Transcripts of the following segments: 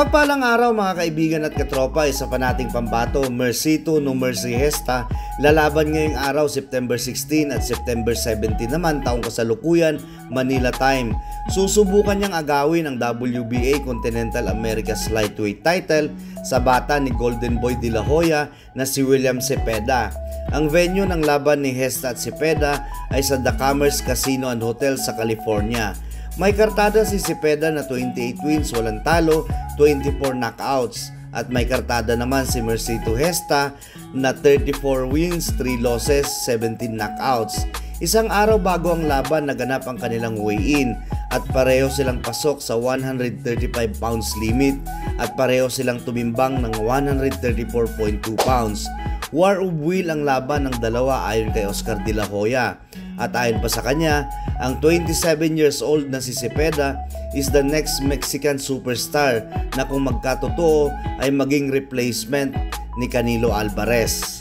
Mapagpalang araw mga kaibigan at katropa, isa pa nating pambato, Mercito No Mercy Gesta, lalaban ngayong araw September 16 at September 17 naman, taong kasalukuyan, Manila time. Susubukan niyang agawin ang WBA Continental Americas Lightweight title sa bata ni Golden Boy de la Hoya na si William Cepeda. Ang venue ng laban ni Gesta at Cepeda ay sa The Commerce Casino and Hotel sa California. May kartada si Cepeda na 28 wins, walang talo, 24 knockouts. At may kartada naman si Mercito Gesta na 34 wins, 3 losses, 17 knockouts. Isang araw bago ang laban, naganap ang kanilang weigh-in at pareho silang pasok sa 135 pounds limit at pareho silang tumimbang ng 134.2 pounds. War of will ang laban ng dalawa ayon kay Oscar de la Hoya. At ayon pa sa kanya, ang 27 years old na si Cepeda is the next Mexican superstar na kung magkatotoo ay maging replacement ni Canelo Alvarez.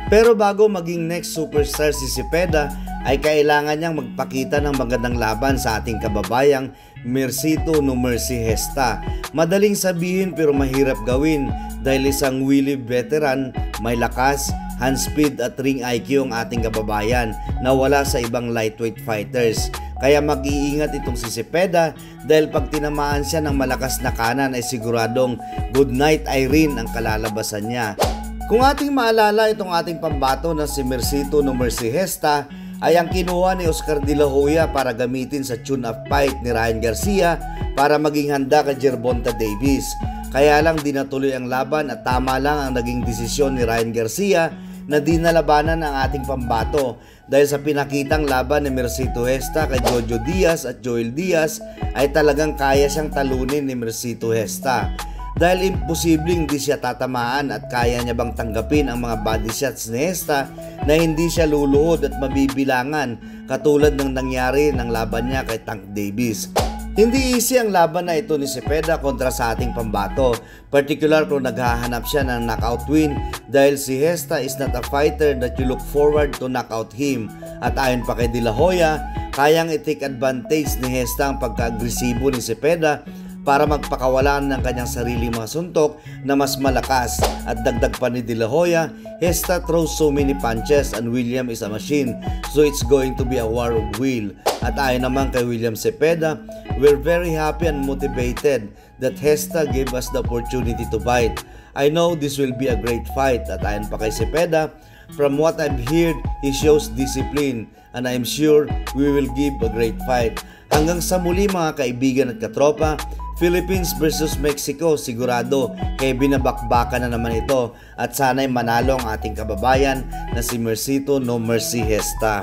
Pero bago maging next superstar si Cepeda, ay kailangan niyang magpakita ng magandang laban sa ating kababayang Mercito No Mercy Gesta. Madaling sabihin pero mahirap gawin dahil isang willy veteran, may lakas, hand speed at ring IQ ang ating kababayan na wala sa ibang lightweight fighters. Kaya mag-iingat itong si Cepeda dahil pag tinamaan siya ng malakas na kanan ay siguradong good night Irene ang kalalabasan niya. Kung ating maalala, itong ating pambato na si Mercito No Mercy Gesta ay ang kinuha ni Oscar de la Hoya para gamitin sa tune-up fight ni Ryan Garcia para maging handa kay Gervonta Davis. Kaya lang di natuloy ang laban at tama lang ang naging desisyon ni Ryan Garcia na di nalabanan ang ating pambato dahil sa pinakitang laban ni Mercito Gesta kay Jojo Diaz at Joel Diaz ay talagang kaya siyang talunin ni Mercito Gesta. Dahil imposibleng di siya tatamaan at kaya niya bang tanggapin ang mga body shots ni Gesta na hindi siya luluhod at mabibilangan katulad ng nangyari ng laban niya kay Tank Davis. Hindi easy ang laban na ito ni Cepeda kontra sa ating pambato, particular kung naghahanap siya ng knockout win dahil si Gesta is not a fighter that you look forward to knock out him. At ayon pa kay de la Hoya, kayang i-take advantage ni Gesta ang pagka-agresibo ni Cepeda para magpakawalan ng kanyang sariling mga suntok na mas malakas. At dagdag pa ni de la Hoya, Gesta throws so many punches and William is a machine, so it's going to be a war of will. At ayon naman kay William Cepeda, we're very happy and motivated that Gesta gave us the opportunity to fight. I know this will be a great fight. At ayon pa kay Cepeda, from what I've heard, he shows discipline and I'm sure we will give a great fight. Hanggang sa muli mga kaibigan at katropa, Philippines versus Mexico, sigurado kaya binabakbakan na naman ito at sana'y manalo ang ating kababayan na si Mercito No Mercy Gesta.